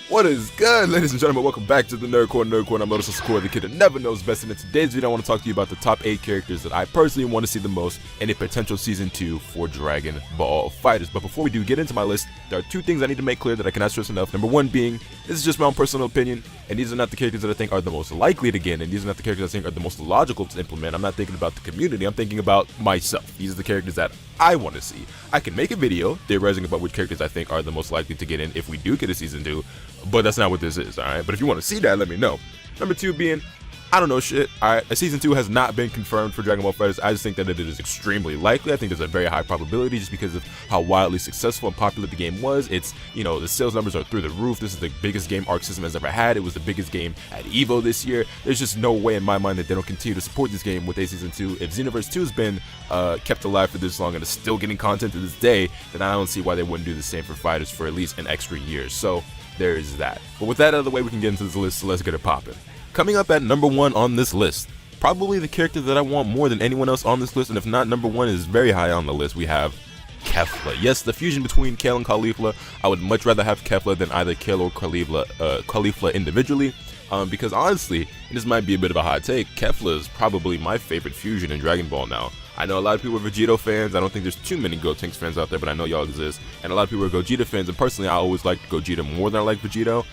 What is good, ladies and gentlemen? Welcome back to the Nerd Corner. I'm Lotus Score, the kid that never knows best. And in today's video, I want to talk to you about the top 8 characters that I personally want to see the most in a potential Season 2 for Dragon Ball FighterZ. But before we do get into my list, there are 2 things I need to make clear that I cannot stress enough. Number 1 being, this is just my own personal opinion, and these are not the characters that I think are the most likely to get, and these are not the characters I think are the most logical to implement. I'm not thinking about the community, I'm thinking about myself. These are the characters that I want to see. I can make a video theorizing about which characters I think are the most likely to get in if we do get a Season 2, but that's not what this is, alright? But if you want to see that, let me know. Number 2 being, I don't know shit, alright? A Season 2 has not been confirmed for Dragon Ball FighterZ. I just think that it is extremely likely. I think there's a very high probability just because of how wildly successful and popular the game was. It's, you know, the sales numbers are through the roof. This is the biggest game Arc System has ever had. It was the biggest game at EVO this year. There's just no way in my mind that they don't continue to support this game with a Season 2. If Xenoverse 2 has been kept alive for this long and is still getting content to this day, then I don't see why they wouldn't do the same for FighterZ for at least an extra year. So there is that. But with that out of the way, we can get into this list, so let's get it popping. Coming up at number 1 on this list, probably the character that I want more than anyone else on this list, and if not number 1 is very high on the list, we have Keppel. Yes, the fusion between Kale and Caulifla. I would much rather have Keppel than either Kale or Caulifla individually, because honestly, and this might be a bit of a hot take, Keppel is probably my favorite fusion in Dragon Ball now. I know a lot of people are Vegito fans. I don't think there's too many Gotenks fans out there, but I know y'all exist. And a lot of people are Gogeta fans, and personally, I always like Gogeta more than I like Vegito.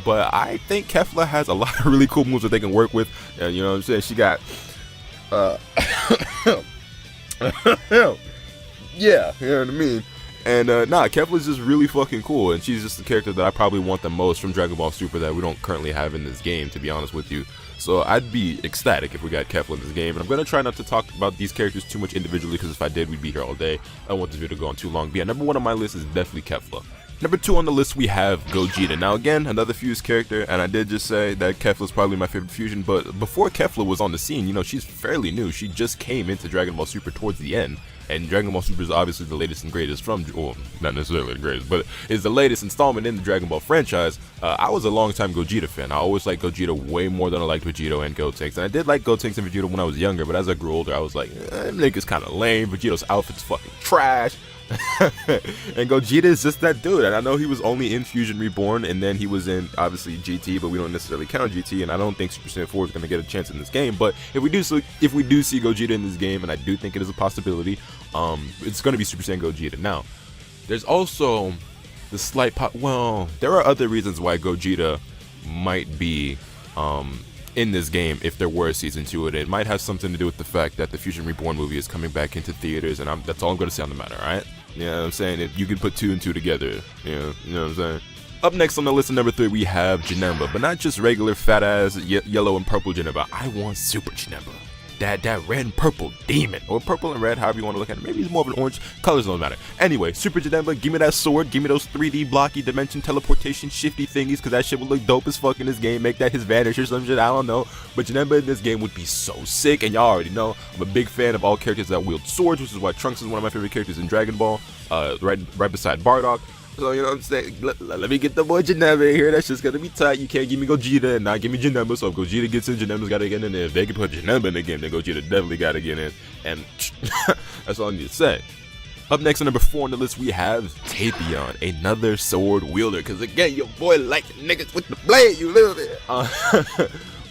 But I think Keppel has a lot of really cool moves that they can work with. You know what I'm saying? She got, yeah, you know what I mean? And, Keppel is just really fucking cool, and she's just the character that I probably want the most from Dragon Ball Super that we don't currently have in this game, to be honest with you. So I'd be ecstatic if we got Keppel in this game, and I'm going to try not to talk about these characters too much individually, because if I did, we'd be here all day. I don't want this video to go on too long. But yeah, number 1 on my list is definitely Keppel. Number 2 on the list, we have Gogeta. Now again, another fused character, and I did just say that Keppel is probably my favorite fusion, but before Keppel was on the scene, you know, she's fairly new. She just came into Dragon Ball Super towards the end, and Dragon Ball Super is obviously the latest and greatest from, well, not necessarily the greatest, but is the latest installment in the Dragon Ball franchise. I was a long-time Gogeta fan. I always liked Gogeta way more than I liked Vegito and Gotenks, and I did like Gotenks and Vegito when I was younger, but as I grew older, I was like, nigga's kind of lame. Vegito's outfit's fucking trash. And Gogeta is just that dude, and I know he was only in Fusion Reborn, and then he was in obviously GT, but we don't necessarily count GT, and I don't think Super Saiyan 4 is going to get a chance in this game. But if we do see Gogeta in this game, and I do think it is a possibility, it's going to be Super Saiyan Gogeta. Now, there's also the slight well, there are other reasons why Gogeta might be in this game if there were a Season 2, and it might have something to do with the fact that the Fusion Reborn movie is coming back into theaters, and that's all I'm going to say on the matter, alright? You know what I'm saying? If you can put 2 and 2 together, you know what I'm saying? Up next on the list of number 3, we have Janemba, but not just regular fat-ass yellow and purple Janemba. I want Super Janemba. That red and purple demon, or purple and red, however you want to look at it. Maybe it's more of an orange. Colors don't matter. Anyway, Super Janemba, give me that sword, give me those 3D blocky dimension teleportation shifty thingies, because that shit would look dope as fuck in this game. Make that his vanish or some shit, I don't know. But Janemba in this game would be so sick, and y'all already know I'm a big fan of all characters that wield swords, which is why Trunks is one of my favorite characters in Dragon Ball, right beside Bardock. So, you know what I'm saying? Let me get the boy Janemba in here. That's just gonna be tight. You can't give me Gogeta and not give me Janemba. So if Gogeta gets in, Janemba's gotta get in there. If they can put Janemba in the game, then Gogeta definitely gotta get in. And that's all I need to say. Up next on number 4 on the list, we have Tapion, another sword wielder. Because again, your boy like niggas with the blade, you little bit.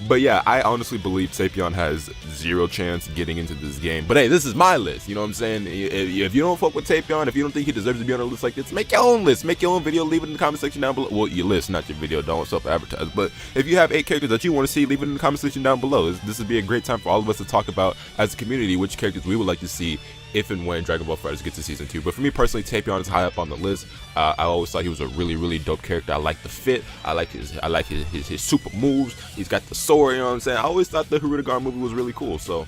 But yeah, I honestly believe Tapion has 0 chance getting into this game. But hey, this is my list, you know what I'm saying? If you don't fuck with Tapion, if you don't think he deserves to be on a list like this, make your own list. Make your own video, leave it in the comment section down below. Well, your list, not your video, don't self-advertise. But if you have 8 characters that you want to see, leave it in the comment section down below. This would be a great time for all of us to talk about, as a community, which characters we would like to see if and when Dragon Ball FighterZ gets to Season 2. But for me personally, Tapion is high up on the list. I always thought he was a really, really dope character. I like the fit. I like his super moves. He's got the sword, you know what I'm saying? I always thought the Hirudegarn movie was really cool, so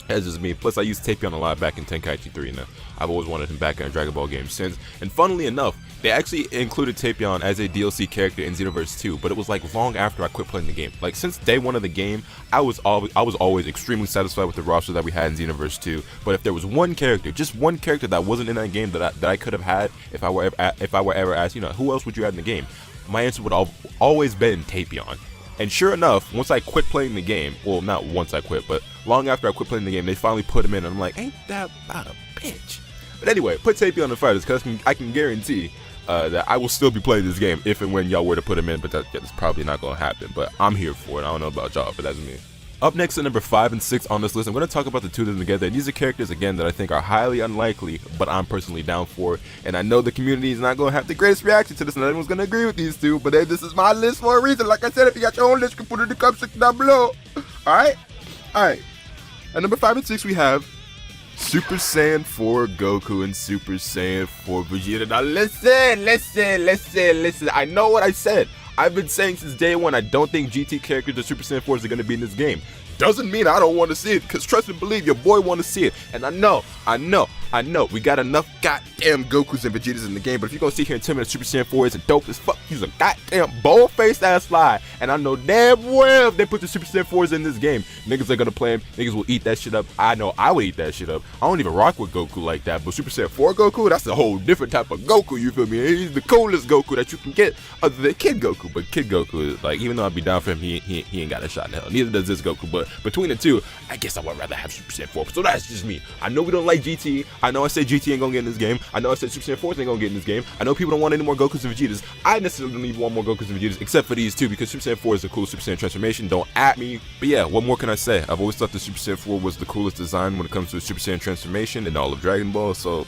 that's just me. Plus, I used Tapion a lot back in Tenkaichi 3, and I've always wanted him back in a Dragon Ball game since. And funnily enough, they actually included Tapion as a DLC character in Xenoverse 2, but it was like long after I quit playing the game. Like since day 1 of the game, I was always extremely satisfied with the roster that we had in Xenoverse 2. But if there was one character, just one character that wasn't in that game that I could have had if I were ever asked, you know, who else would you add in the game? My answer would always been Tapion. And sure enough, once I quit playing the game, well, not once I quit, but long after I quit playing the game, they finally put him in, and I'm like, ain't that about a bitch? But anyway, put Tapion on the FighterZ, because I can guarantee that I will still be playing this game if and when y'all were to put him in, but that's probably not going to happen. But I'm here for it. I don't know about y'all, but that's me. Up next at number 5 and 6 on this list, I'm going to talk about the two of them together. And these are characters, again, that I think are highly unlikely, but I'm personally down for. And I know the community is not going to have the greatest reaction to this, and everyone's going to agree with these two. But hey, this is my list for a reason. Like I said, if you got your own list, you can put it in the comment section down below. Alright? Alright. At number 5 and 6, we have Super Saiyan 4 Goku and Super Saiyan 4 Vegeta. Now listen. I know what I said. I've been saying since day one, I don't think GT characters or Super Saiyan 4s are going to be in this game. Doesn't mean I don't want to see it, because trust and believe, your boy want to see it. And I know, we got enough goddamn Gokus and Vegetas in the game, but if you're going to sit here and tell me that Super Saiyan 4 isn't dope as fuck, he's a goddamn bold-faced ass lie. And I know damn well if they put the Super Saiyan 4s in this game, niggas are going to play him, niggas will eat that shit up. I know I would eat that shit up. I don't even rock with Goku like that, but Super Saiyan 4 Goku, that's a whole different type of Goku, you feel me? He's the coolest Goku that you can get other than Kid Goku, but Kid Goku is like, even though I'd be down for him, he ain't got a shot in hell. Neither does this Goku, but between the two, I guess I would rather have Super Saiyan 4, so that's just me. I know we don't like GT, I know I said GT ain't gonna get in this game, I know I said Super Saiyan 4 ain't gonna get in this game, I know people don't want any more Gokus and Vegetas. I necessarily don't even want more Gokus and Vegetas, except for these two, because Super Saiyan 4 is a cool Super Saiyan transformation, don't at me. But yeah, what more can I say? I've always thought the Super Saiyan 4 was the coolest design when it comes to a Super Saiyan transformation in all of Dragon Ball, so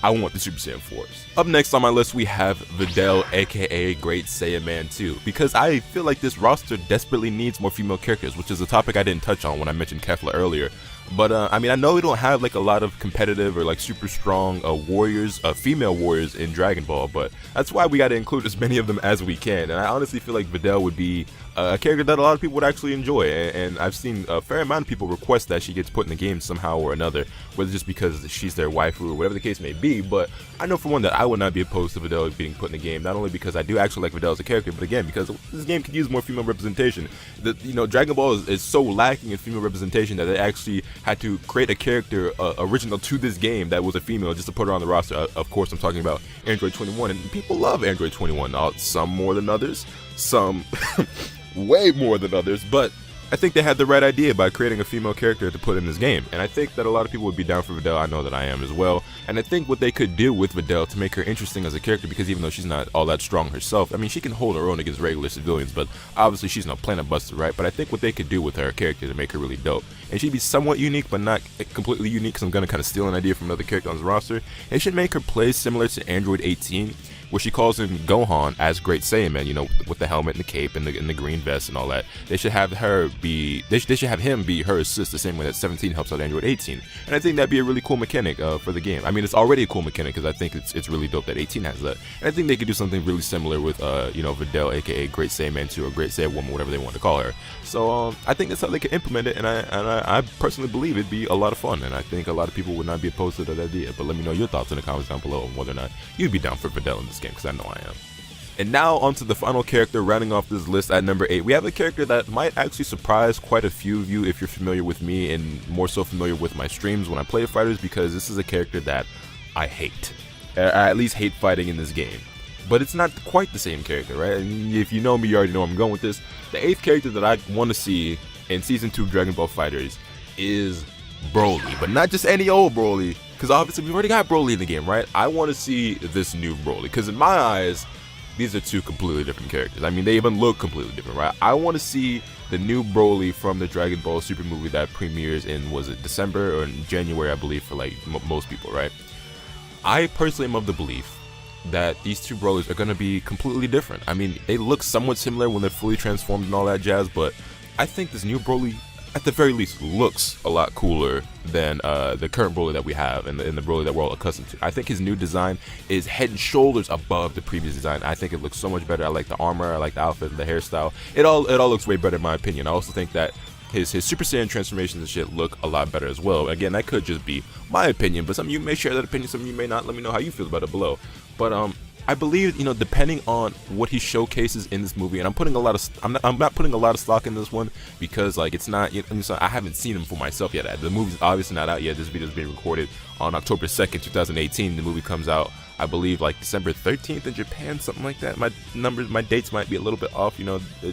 I want the Super Saiyan 4s. Up next on my list, we have Vidal, aka Great Saiyan Man 2, because I feel like this roster desperately needs more female characters, which is a topic I didn't touch on when I mentioned Keppel earlier. But I mean, I know we don't have like a lot of competitive or like super strong warriors, female warriors in Dragon Ball, but that's why we got to include as many of them as we can. And I honestly feel like Vidal would be a character that a lot of people would actually enjoy, and I've seen a fair amount of people request that she gets put in the game somehow or another, whether just because she's their waifu or whatever the case may be. But I know for one that I would not be opposed to Vidal being put in the game, not only because I do actually like Vidal as a character, but again because this game could use more female representation. Dragon Ball is so lacking in female representation that they actually had to create a character original to this game that was a female just to put her on the roster. Of course, I'm talking about Android 21, and people love Android 21. Now, some more than others, some way more than others, but I think they had the right idea by creating a female character to put in this game, and I think that a lot of people would be down for Vidal. I know that I am as well, and I think what they could do with Vidal to make her interesting as a character, because even though she's not all that strong herself, I mean, she can hold her own against regular civilians, but obviously she's no planet buster, right? But I think what they could do with her character to make her really dope, and she'd be somewhat unique, but not completely unique, because I'm going to kind of steal an idea from another character on this roster, and should make her play similar to Android 18, where she calls him Gohan as Great Saiyan Man, with the helmet and the cape and the green vest and all that. They should have her be, they should have him be her assist the same way that 17 helps out Android 18. And I think that'd be a really cool mechanic for the game. I mean, it's already a cool mechanic because I think it's really dope that 18 has that. And I think they could do something really similar with, Vidal, aka Great Saiyan Man 2 or Great Saiyan Woman, whatever they want to call her. So I think that's how they could implement it, and I personally believe it'd be a lot of fun, and I think a lot of people would not be opposed to that idea. But let me know your thoughts in the comments down below on whether or not you'd be down for Vidal in this game, because I know I am. And now onto the final character rounding off this list at number 8. We have a character that might actually surprise quite a few of you if you're familiar with me and more so familiar with my streams when I play fighters, because this is a character that I hate. I at least hate fighting in this game. But it's not quite the same character, right? I mean, if you know me, you already know where I'm going with this. The 8th character that I want to see in Season 2 of Dragon Ball FighterZ is Broly. But not just any old Broly, because obviously we've already got Broly in the game, right? I want to see this new Broly, because in my eyes, these are two completely different characters. I mean, they even look completely different, right? I want to see the new Broly from the Dragon Ball Super movie that premieres in, was it December or in January, I believe, for like most people, right? I personally am of the belief that these two Brolys are going to be completely different. I mean, they look somewhat similar when they're fully transformed and all that jazz, but I think this new Broly, at the very least, looks a lot cooler than the current Broly that we have and the Broly that we're all accustomed to. I think his new design is head and shoulders above the previous design. I think it looks so much better. I like the armor, I like the outfit, the hairstyle. It all looks way better in my opinion. I also think that his Super Saiyan transformations and shit look a lot better as well. Again, that could just be my opinion, but some of you may share that opinion, some of you may not. Let me know how you feel about it below. But I believe, depending on what he showcases in this movie, and I'm not putting a lot of stock in this one because like it's not, I haven't seen him for myself yet. The movie's obviously not out yet. This video is being recorded on October 2nd, 2018. The movie comes out, I believe, like December 13th in Japan, something like that. My dates might be a little bit off.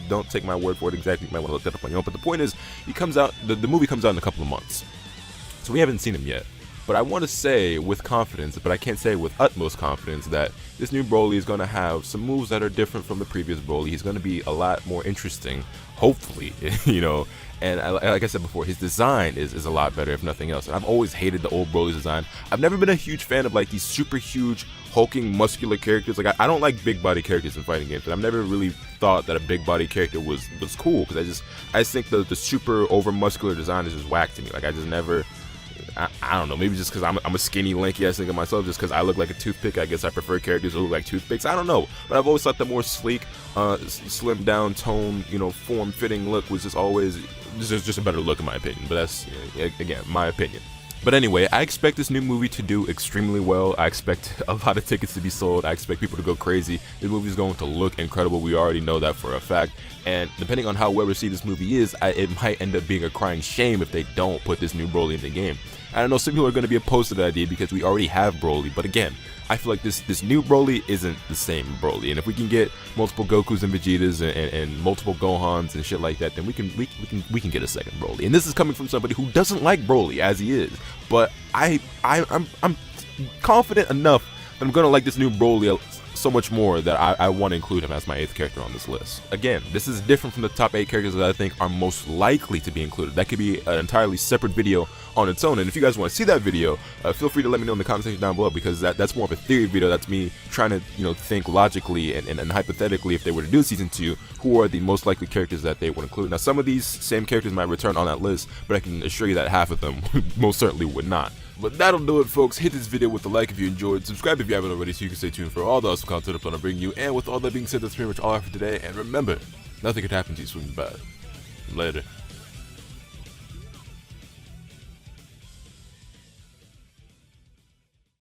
Don't take my word for it exactly. You might want to look that up on your own. But the point is, the movie comes out in a couple of months, so we haven't seen him yet. But I want to say with confidence, but I can't say with utmost confidence, that this new Broly is going to have some moves that are different from the previous Broly. He's going to be a lot more interesting, hopefully, you know. And like I said before, his design is a lot better, if nothing else. And I've always hated the old Broly's design. I've never been a huge fan of like these super huge, hulking, muscular characters. Like I don't like big body characters in fighting games. And I've never really thought that a big body character was cool, because I just think the super over muscular design is just whack to me. Like I just never. I don't know, maybe just because I'm a skinny, lanky ass thing of myself, just because I look like a toothpick. I guess I prefer characters who look like toothpicks. I don't know, but I've always thought the more sleek, slim down tone, you know, form-fitting look was just always just a better look in my opinion. But that's, again, my opinion. But anyway, I expect this new movie to do extremely well. I expect a lot of tickets to be sold. I expect people to go crazy. This movie is going to look incredible. We already know that for a fact. And depending on how well received this movie is, it might end up being a crying shame if they don't put this new Broly in the game. I don't know, some people are going to be opposed to the idea because we already have Broly. But again, I feel like this new Broly isn't the same Broly. And if we can get multiple Gokus and Vegetas and multiple Gohans and shit like that, then we can get a second Broly. And this is coming from somebody who doesn't like Broly as he is. But I'm confident enough that I'm gonna like this new Broly so much more that I want to include him as my 8th character on this list. Again, this is different from the top 8 characters that I think are most likely to be included. That could be an entirely separate video on its own, and if you guys want to see that video, feel free to let me know in the comment section down below, because that's more of a theory video. That's me trying to, you know, think logically and hypothetically, if they were to do season 2, who are the most likely characters that they would include. Now, some of these same characters might return on that list, but I can assure you that half of them most certainly would not. But that'll do it, folks. Hit this video with a like if you enjoyed, subscribe if you haven't already so you can stay tuned for all the awesome content I'm going to bring you. And with all that being said, that's pretty much all I have for today. And remember, nothing could happen to you swinging bad. Later.